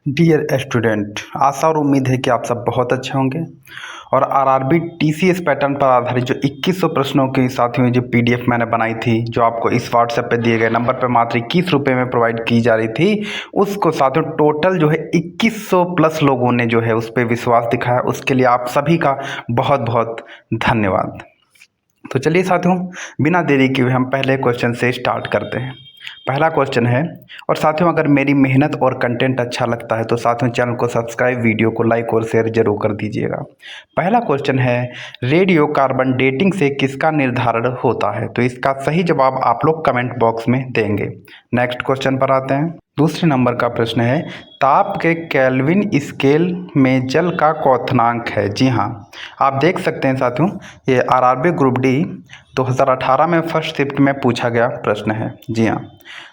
Dear student, आशा और उम्मीद है कि आप सब बहुत अच्छे होंगे और आरआरबी टीसीएस पैटर्न पर आधारित जो 2100 प्रश्नों की साथियों जो पीडीएफ मैंने बनाई थी, जो आपको इस व्हाट्सएप पे दिए गए नंबर पर मात्र 21 रुपये में प्रोवाइड की जा रही थी, उसको साथियों टोटल जो है 2100 प्लस लोगों ने जो है उस पर विश्वास दिखाया। उसके लिए आप सभी का बहुत बहुत धन्यवाद। तो चलिए साथियों, बिना देरी के हुए हम पहले क्वेश्चन से स्टार्ट करते हैं। पहला क्वेश्चन है, और साथियों अगर मेरी मेहनत और कंटेंट अच्छा लगता है तो साथियों चैनल को सब्सक्राइब, वीडियो को लाइक और शेयर जरूर कर दीजिएगा। पहला क्वेश्चन है, रेडियो कार्बन डेटिंग से किसका निर्धारण होता है? तो इसका सही जवाब आप लोग कमेंट बॉक्स में देंगे। नेक्स्ट क्वेश्चन पर आते हैं। दूसरे नंबर का प्रश्न है, ताप के केल्विन स्केल में जल का क्वथनांक है? जी हाँ, आप देख सकते हैं साथियों, ये आरआरबी ग्रुप डी 2018 में फर्स्ट शिफ्ट में पूछा गया प्रश्न है। जी हाँ,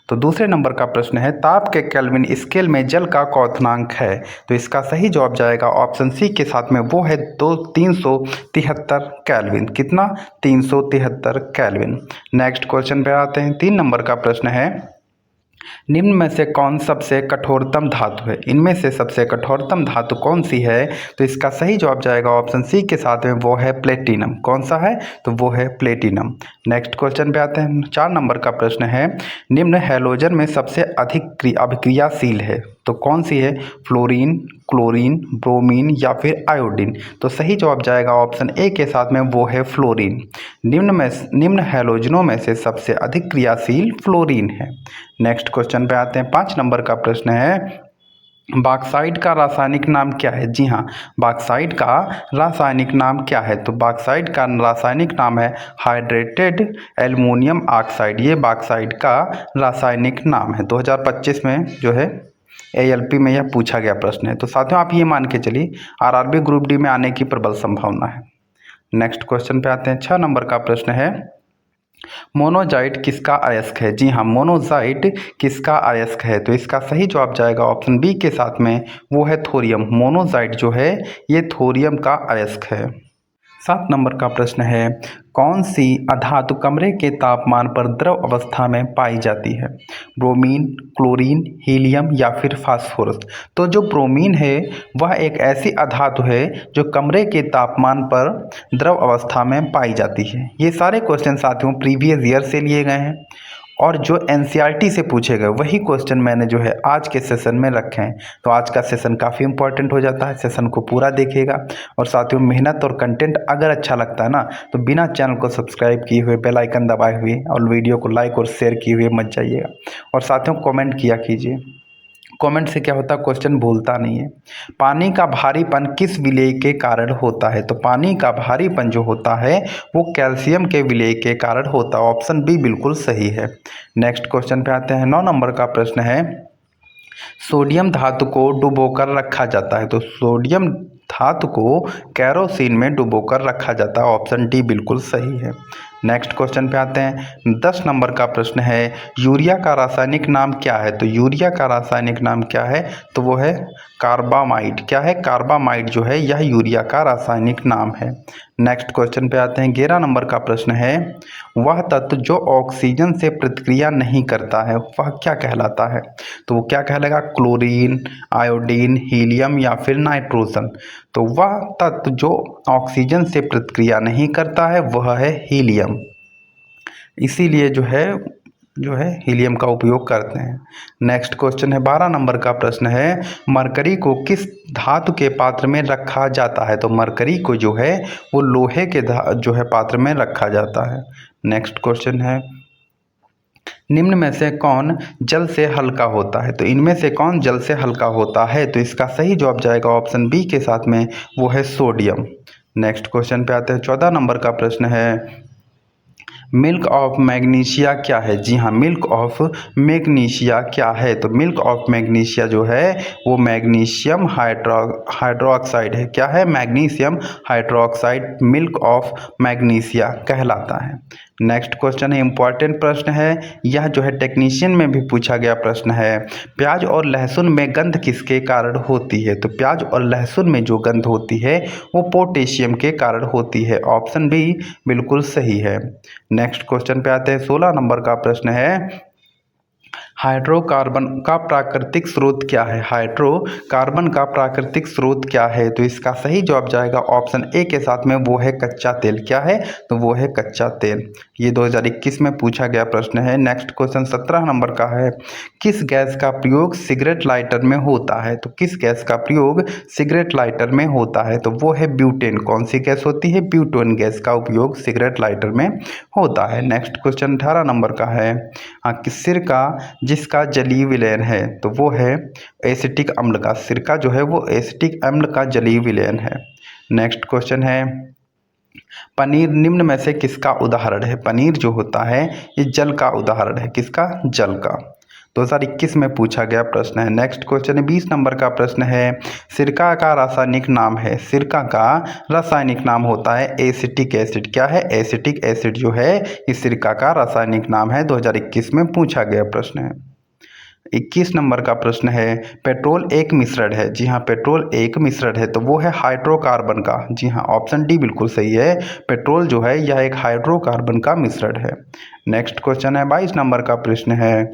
तो दूसरे नंबर का प्रश्न है, ताप के केल्विन स्केल में जल का क्वथनांक है? तो इसका सही जवाब जाएगा ऑप्शन सी के साथ में, वो है 373 केल्विन। कितना? 373 केल्विन। नेक्स्ट क्वेश्चन पे आते हैं। 3 नंबर का प्रश्न है, निम्न में से कौन सबसे कठोरतम धातु है? इनमें से सबसे कठोरतम धातु कौन सी है? तो इसका सही जवाब जाएगा ऑप्शन सी के साथ में, वो है प्लेटिनम। कौन सा है? तो वो है प्लेटिनम। नेक्स्ट क्वेश्चन पे आते हैं। 4 नंबर का प्रश्न है, निम्न हैलोजन में सबसे अधिक अभिक्रियाशील है? तो कौन सी है? फ्लोरीन, क्लोरीन, ब्रोमीन या फिर आयोडीन? तो सही जवाब जाएगा ऑप्शन ए के साथ में, वो है फ्लोरीन। निम्न हैलोजनों में से सबसे अधिक क्रियाशील फ्लोरीन है। नेक्स्ट क्वेश्चन पे आते हैं। 5 नंबर का प्रश्न है, बॉक्साइट का रासायनिक नाम क्या है? जी हाँ, बॉक्साइट का रासायनिक नाम क्या है? तो बॉक्साइट का रासायनिक नाम है हाइड्रेटेड एल्युमिनियम ऑक्साइड। ये बॉक्साइट का रासायनिक नाम है। 2025 में जो है एएलपी में यह पूछा गया प्रश्न है। तो साथियों आप ये मान के चलिए आरआरबी ग्रुप डी में आने की प्रबल संभावना है। नेक्स्ट क्वेश्चन पे आते हैं। 6 नंबर का प्रश्न है, मोनोजाइट किसका अयस्क है? जी हाँ, मोनोजाइट किसका अयस्क है? तो इसका सही जवाब जाएगा ऑप्शन बी के साथ में, वो है थोरियम। मोनोजाइट जो है ये थोरियम का अयस्क है। 7 नंबर का प्रश्न है, कौन सी अधातु कमरे के तापमान पर द्रव अवस्था में पाई जाती है? ब्रोमीन, क्लोरीन, हीलियम या फिर फास्फोरस? तो जो ब्रोमीन है वह एक ऐसी अधातु है जो कमरे के तापमान पर द्रव अवस्था में पाई जाती है। ये सारे क्वेश्चन साथियों प्रीवियस ईयर से लिए गए हैं और जो एनसीईआरटी से पूछे गए वही क्वेश्चन मैंने जो है आज के सेशन में रखे हैं। तो आज का सेशन काफ़ी इंपॉर्टेंट हो जाता है। सेशन को पूरा देखिएगा और साथियों मेहनत और कंटेंट अगर अच्छा लगता है ना तो बिना चैनल को सब्सक्राइब किए हुए, बेल आइकन दबाए हुए और वीडियो को लाइक और शेयर किए हुए मत जाइएगा। और साथियों कमेंट किया कीजिए। कमेंट से क्या होता है, क्वेश्चन भूलता नहीं है। पानी का भारीपन किस विलेय के कारण होता है? तो पानी का भारीपन जो होता है वो कैल्शियम के विलेय के कारण होता है। ऑप्शन बी बिल्कुल सही है। नेक्स्ट क्वेश्चन पे आते हैं। 9 नंबर का प्रश्न है, सोडियम धातु को डुबोकर रखा जाता है? तो सोडियम धातु को कैरोसिन में डुबोकर रखा जाता है। ऑप्शन डी बिल्कुल सही है। नेक्स्ट क्वेश्चन पे आते हैं। 10 नंबर का प्रश्न है, यूरिया का रासायनिक नाम क्या है? तो यूरिया का रासायनिक नाम क्या है? तो वो है कार्बामाइड। क्या है? कार्बामाइड जो है यह यूरिया का रासायनिक नाम है। नेक्स्ट क्वेश्चन पे आते हैं। 11 नंबर का प्रश्न है, वह तत्व जो ऑक्सीजन से प्रतिक्रिया नहीं करता है वह क्या कहलाता है? तो वो क्या कहलाएगा? क्लोरीन, आयोडीन, हीलियम या फिर नाइट्रोजन? तो वह तत्व जो ऑक्सीजन से प्रतिक्रिया नहीं करता है वह है हीलियम। इसीलिए जो है हीलियम का उपयोग करते हैं। नेक्स्ट क्वेश्चन है। 12 नंबर का प्रश्न है, मरकरी को किस धातु के पात्र में रखा जाता है? तो मरकरी को जो है वो लोहे के जो है पात्र में रखा जाता है। नेक्स्ट क्वेश्चन है, निम्न में से कौन जल से हल्का होता है? तो इनमें से कौन जल से हल्का होता है? तो इसका सही जवाब जाएगा ऑप्शन बी के साथ में, वो है सोडियम। नेक्स्ट क्वेश्चन पे आते हैं। 14 नंबर का प्रश्न है, मिल्क ऑफ मैग्नीशिया क्या है? जी हाँ, मिल्क ऑफ मैग्नीशिया क्या है? तो मिल्क ऑफ मैग्नीशिया जो है वो मैग्नीशियम हाइड्रोक्साइड है। क्या है? Magnesium hydroxide milk of magnesia कहलाता है। नेक्स्ट क्वेश्चन है, इंपॉर्टेंट प्रश्न है, यह जो है टेक्नीशियन में भी पूछा गया प्रश्न है, प्याज और लहसुन में गंध किसके कारण होती है? तो प्याज और लहसुन में जो गंध होती है वो पोटेशियम के कारण होती है। ऑप्शन बी बिल्कुल सही है। नेक्स्ट क्वेश्चन पे आते हैं। 16 नंबर का प्रश्न है, हाइड्रोकार्बन का प्राकृतिक स्रोत क्या है? हाइड्रोकार्बन का प्राकृतिक स्रोत क्या है? तो इसका सही जवाब जाएगा ऑप्शन ए के साथ में, वो है कच्चा तेल। क्या है? तो वो है कच्चा तेल। ये 2021 में पूछा गया प्रश्न है। नेक्स्ट क्वेश्चन 17 नंबर का है, किस गैस का प्रयोग सिगरेट लाइटर में होता है? तो किस गैस का प्रयोग सिगरेट लाइटर में होता है? तो वो है ब्यूटेन। कौन सी गैस होती है? ब्यूटेन गैस का उपयोग सिगरेट लाइटर में होता है। नेक्स्ट क्वेश्चन 18 नंबर का है, किस सिरका जिसका जलीय विलयन है? तो वो है एसिटिक अम्ल का। सिरका जो है वो एसिटिक अम्ल का जलीय विलयन है। नेक्स्ट क्वेश्चन है, पनीर निम्न में से किसका उदाहरण है? पनीर जो होता है ये जल का उदाहरण है। किसका? जल का। 2021 में पूछा गया प्रश्न है। नेक्स्ट क्वेश्चन है 20 नंबर का प्रश्न है, सिरका का रासायनिक नाम है। सिरका का रासायनिक नाम होता है एसिटिक एसिड। क्या है? एसिटिक एसिड जो है ये सिरका का रासायनिक नाम है। 2021 में पूछा गया प्रश्न है। 21 नंबर का प्रश्न है, पेट्रोल एक मिश्रण है। जी हाँ, पेट्रोल एक मिश्रण है, तो वो है हाइड्रोकार्बन का। जी हाँ, ऑप्शन डी बिल्कुल सही है। पेट्रोल जो है यह एक हाइड्रोकार्बन का मिश्रण है। नेक्स्ट क्वेश्चन है 22 नंबर का प्रश्न है,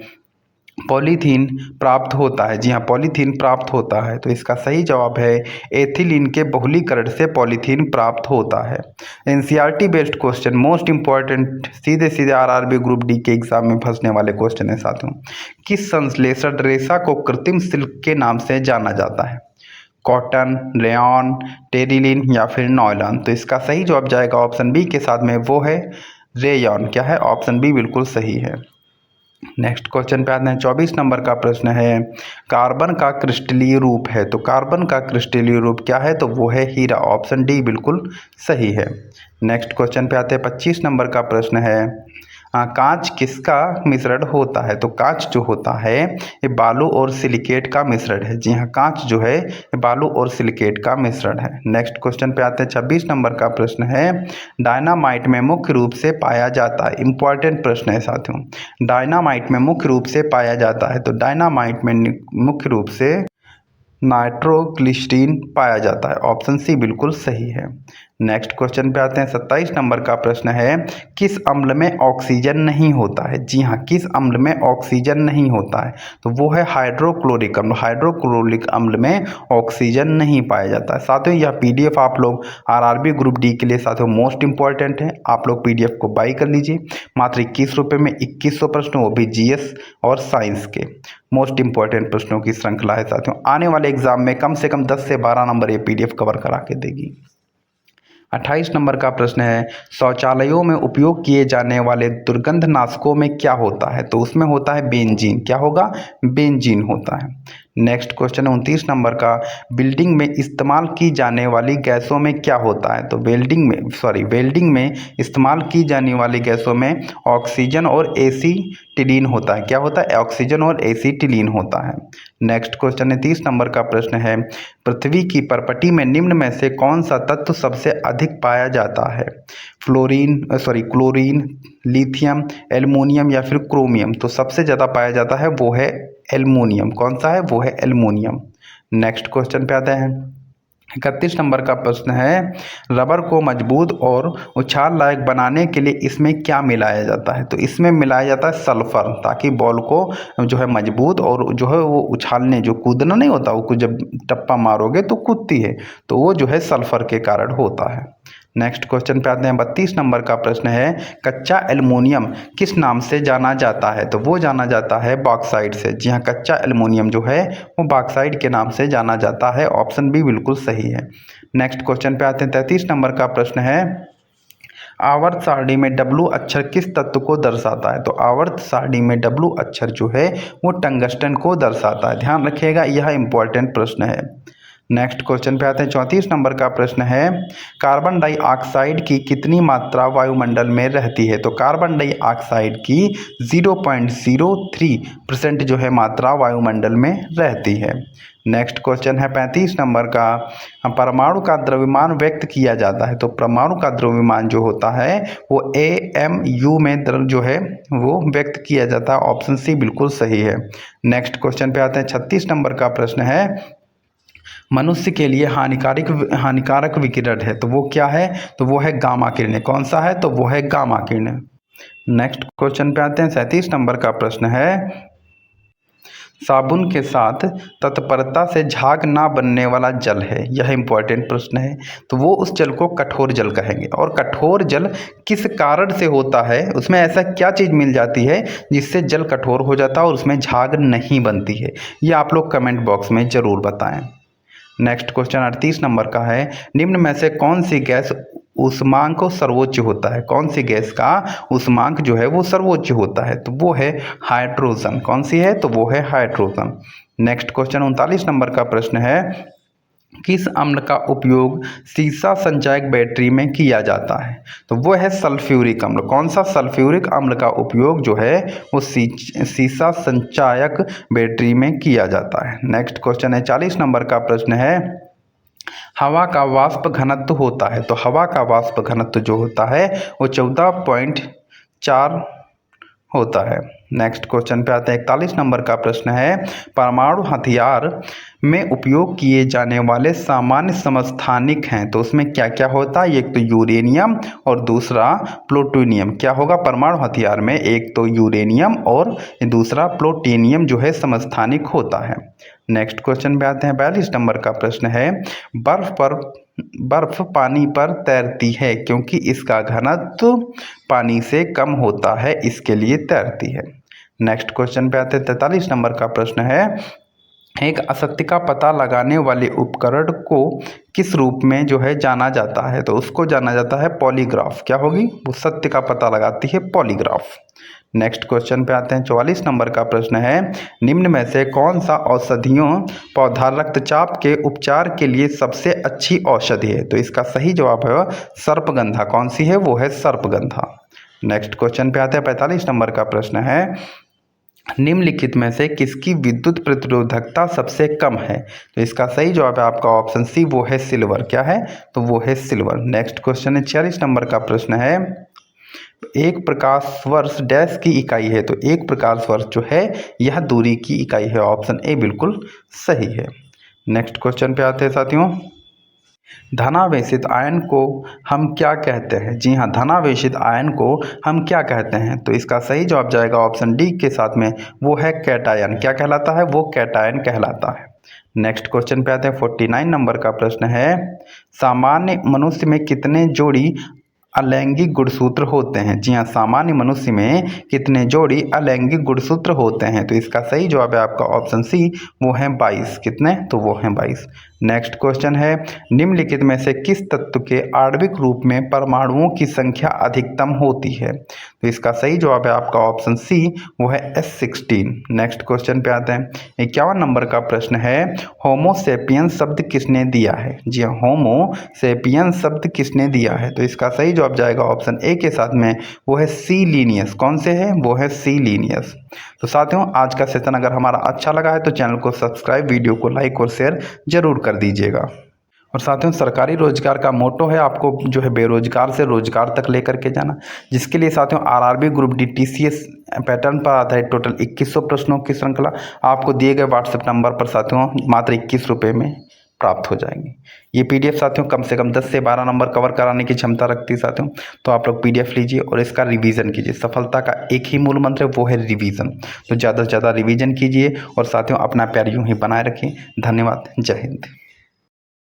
पॉलीथीन प्राप्त होता है। जी हाँ, पॉलीथीन प्राप्त होता है, तो इसका सही जवाब है एथिलीन के बहुलीकरण से पॉलीथीन प्राप्त होता है। NCERT based question, most important, सीधे सीधे आरआरबी ग्रुप डी के एग्जाम में फंसने वाले क्वेश्चन है साथियों। किस संश्लेषण रेशा को कृत्रिम सिल्क के नाम से जाना जाता है? कॉटन, रेयॉन, टेरिलिन या फिर नॉयलॉन? तो इसका सही जवाब जाएगा ऑप्शन बी के साथ में, वो है रेयॉन। क्या है? ऑप्शन बी बिल्कुल सही है। नेक्स्ट क्वेश्चन पे आते हैं। 24 नंबर का प्रश्न है, कार्बन का क्रिस्टलीय रूप है। तो कार्बन का क्रिस्टलीय रूप क्या है? तो वो है हीरा। ऑप्शन डी बिल्कुल सही है। नेक्स्ट क्वेश्चन पे आते हैं। 25 नंबर का प्रश्न है, कांच किसका मिश्रण होता है? तो कांच जो होता है ये बालू और सिलिकेट का मिश्रण है। जी हाँ, कांच जो है ये बालू और सिलिकेट का मिश्रण है। नेक्स्ट क्वेश्चन पे आते हैं। 26 नंबर का प्रश्न है, डायनामाइट में मुख्य रूप से पाया जाता है। इंपॉर्टेंट प्रश्न है साथियों। डायनामाइट में मुख्य रूप से पाया जाता है, तो डायनामाइट में मुख्य रूप से नाइट्रोग्लिसरीन पाया जाता है। ऑप्शन सी बिल्कुल सही है। नेक्स्ट क्वेश्चन पे आते हैं। 27 नंबर का प्रश्न है, किस अम्ल में ऑक्सीजन नहीं होता है? जी हाँ, किस अम्ल में ऑक्सीजन नहीं होता है? तो वो है हाइड्रोक्लोरिक अम्ल। हाइड्रोक्लोरिक अम्ल में ऑक्सीजन नहीं पाया जाता है। साथियों, यह पीडीएफ आप लोग आरआरबी ग्रुप डी के लिए साथियों मोस्ट इंपॉर्टेंट है। आप लोग पीडीएफ को बाई कर लीजिए। मात्र 21 रुपये में 2100 प्रश्न, वो भी जीएस और साइंस के मोस्ट इंपॉर्टेंट प्रश्नों की श्रृंखला है साथियों। आने वाले एग्जाम में कम से कम 10 से 12 नंबर ये पीडीएफ कवर करा के देगी। 28 नंबर का प्रश्न है, शौचालयों में उपयोग किए जाने वाले दुर्गंधनाशकों में क्या होता है? तो उसमें होता है बेंजीन। क्या होगा? बेंजीन होता है। नेक्स्ट क्वेश्चन है 29 नंबर का, बिल्डिंग में इस्तेमाल की जाने वाली गैसों में क्या होता है? तो वेल्डिंग में इस्तेमाल की जाने वाली गैसों में ऑक्सीजन और एसीटिलीन होता है। क्या होता है? ऑक्सीजन और एसीटिलीन होता है। नेक्स्ट क्वेश्चन है 30 नंबर का प्रश्न है, पृथ्वी की परपटी में निम्न में से कौन सा तत्व सबसे अधिक पाया जाता है? क्लोरीन, लिथियम, एल्युमिनियम या फिर क्रोमियम? तो सबसे ज़्यादा पाया जाता है वो है एल्युमिनियम। कौन सा है? वो है एल्युमिनियम। नेक्स्ट क्वेश्चन पे आते हैं। 31 नंबर का प्रश्न है, रबर को मजबूत और उछाल लायक बनाने के लिए इसमें क्या मिलाया जाता है? तो इसमें मिलाया जाता है सल्फर, ताकि बॉल को जो है मजबूत और जो है वो उछालने, जो कूदना नहीं होता, वो जब टप्पा मारोगे तो कूदती है, तो वो जो है सल्फर के कारण होता है। नेक्स्ट क्वेश्चन पे आते हैं। 32 नंबर का प्रश्न है, कच्चा एल्युमिनियम किस नाम से जाना जाता है? तो वो जाना जाता है बॉक्साइट से। जी हाँ, कच्चा एल्युमिनियम जो है वो बॉक्साइट के नाम से जाना जाता है। ऑप्शन बी बिल्कुल सही है। नेक्स्ट क्वेश्चन पे आते हैं। 33 नंबर का प्रश्न है, आवर्त सारणी में डब्लू अक्षर किस तत्व को दर्शाता है? तो आवर्त सारणी में डब्लू अक्षर जो है वो टंगस्टन को दर्शाता है। ध्यान रखिएगा, यह इंपॉर्टेंट प्रश्न है। नेक्स्ट क्वेश्चन पे आते हैं। 34 नंबर का प्रश्न है, कार्बन डाइऑक्साइड की कितनी मात्रा वायुमंडल में रहती है? तो कार्बन डाइऑक्साइड की 0.03% जो है मात्रा वायुमंडल में रहती है। नेक्स्ट क्वेश्चन है 35 नंबर का, परमाणु का द्रव्यमान व्यक्त किया जाता है। तो परमाणु का द्रव्यमान जो होता है वो AMU में जो है वो व्यक्त किया जाता है। ऑप्शन सी बिल्कुल सही है। नेक्स्ट क्वेश्चन पे आते हैं। 36 नंबर का प्रश्न है, मनुष्य के लिए हानिकारक विकिरण है, तो वो क्या है? तो वो है गामा किरणें। कौन सा है? तो वो है गामा किरणें। नेक्स्ट क्वेश्चन पे आते हैं। 37 नंबर का प्रश्न है, साबुन के साथ तत्परता से झाग ना बनने वाला जल है? यह इंपॉर्टेंट प्रश्न है। तो वो उस जल को कठोर जल कहेंगे। और कठोर जल किस कारण से होता है, उसमें ऐसा क्या चीज़ मिल जाती है जिससे जल कठोर हो जाता है और उसमें झाग नहीं बनती है? ये आप लोग कमेंट बॉक्स में ज़रूर बताएं। नेक्स्ट क्वेश्चन 38 नंबर का है, निम्न में से कौन सी गैस ऊष्मांक सर्वोच्च होता है? कौन सी गैस का ऊष्मांक जो है वो सर्वोच्च होता है? तो वो है हाइड्रोजन। कौन सी है? तो वो है हाइड्रोजन। नेक्स्ट क्वेश्चन 39 नंबर का प्रश्न है, किस अम्ल का उपयोग सीसा संचायक बैटरी में किया जाता है? तो वो है सल्फ्यूरिक अम्ल। कौन सा? सल्फ्यूरिक अम्ल का उपयोग जो है वो सीसा संचायक बैटरी में किया जाता है। नेक्स्ट क्वेश्चन है 40 नंबर का प्रश्न है, हवा का वाष्प घनत्व होता है। तो हवा का वाष्प घनत्व जो होता है वो 14.4 होता है। नेक्स्ट क्वेश्चन पे आते हैं 41 नंबर का प्रश्न है, परमाणु हथियार में उपयोग किए जाने वाले सामान्य समस्थानिक हैं। तो उसमें क्या क्या होता है? एक तो यूरेनियम और दूसरा प्लूटोनियम। क्या होगा परमाणु हथियार में? एक तो यूरेनियम और दूसरा प्लूटोनियम जो है समस्थानिक होता है। नेक्स्ट क्वेश्चन पे आते हैं 42 नंबर का प्रश्न है, बर्फ पानी पर तैरती है क्योंकि इसका घनत्व पानी से कम होता है, इसके लिए तैरती है। नेक्स्ट क्वेश्चन पे आते हैं 43 नंबर का प्रश्न है, एक असत्य का पता लगाने वाले उपकरण को किस रूप में जो है जाना जाता है? तो उसको जाना जाता है पॉलीग्राफ। क्या होगी? वो सत्य का पता लगाती है, पॉलीग्राफ। नेक्स्ट क्वेश्चन पे आते हैं 44 नंबर का प्रश्न है, निम्न में से कौन सा औषधियों पौधा रक्तचाप के उपचार के लिए सबसे अच्छी औषधि है? तो इसका सही जवाब है सर्पगंधा। कौन सी है? वो है सर्पगंधा। नेक्स्ट क्वेश्चन पे आते हैं 45 नंबर का प्रश्न है, निम्नलिखित में से किसकी विद्युत प्रतिरोधकता सबसे कम है? तो इसका सही जवाब है आपका ऑप्शन सी, वो है सिल्वर। क्या है? तो वो है सिल्वर। नेक्स्ट क्वेश्चन है 46 नंबर का प्रश्न है, एक प्रकाश वर्ष डैश की इकाई है? तो एक प्रकाश वर्ष जो है यह दूरी की इकाई है। ऑप्शन ए बिल्कुल सही है। नेक्स्ट क्वेश्चन पे आते हैं साथियों, धनावेशित आयन को हम क्या कहते हैं? जी हाँ, धनावेशित आयन को हम क्या कहते हैं? तो इसका सही जवाब जाएगा ऑप्शन डी के साथ में, वो है कैटायन। क्या कहलाता है? वो कैटायन कहलाता है। नेक्स्ट क्वेश्चन पे आते हैं 49 नंबर का प्रश्न है, सामान्य मनुष्य में कितने जोड़ी अलैंगिक गुणसूत्र होते हैं? जी हाँ, सामान्य मनुष्य में कितने जोड़ी अलैंगिक गुणसूत्र होते हैं? तो इसका सही जवाब है आपका ऑप्शन सी, वो है 22। कितने? तो वो हैं 22। नेक्स्ट क्वेश्चन है, निम्नलिखित में से किस तत्व के आणविक रूप में परमाणुओं की संख्या अधिकतम होती है? तो इसका सही जवाब है आपका ऑप्शन सी, वो है S16। नेक्स्ट क्वेश्चन पे आते हैं 51 नंबर का प्रश्न है, होमोसेपियंस शब्द किसने दिया है? जी हाँ, होमोसेपियंस शब्द किसने दिया है? तो इसका सही जवाब जाएगा ऑप्शन ए के साथ में, वो है सी लीनियस। कौन से है? वो है सी लीनियस। तो साथियों, आज का सेशन अगर हमारा अच्छा लगा है तो चैनल को सब्सक्राइब, वीडियो को लाइक और शेयर जरूर कर दीजिएगा। और साथियों, सरकारी रोजगार का मोटो है आपको जो है बेरोजगार से रोजगार तक लेकर के जाना, जिसके लिए साथियों RRB group D TCS pattern पर आधारित टोटल 2100 प्रश्नों की श्रृंखला आपको दिए गए व्हाट्सएप नंबर पर साथियों मात्र 21 रुपये में प्राप्त हो जाएंगी। ये पीडीएफ साथियों कम से कम 10 से 12 नंबर कवर कराने की क्षमता रखती है साथियों। तो आप लोग पीडीएफ लीजिए और इसका रिवीजन कीजिए। सफलता का एक ही मूल मंत्र है, वो है रिवीजन। तो ज़्यादा से ज़्यादा रिवीजन कीजिए और साथियों अपना प्यार यूं ही बनाए रखें। धन्यवाद। जय हिंद।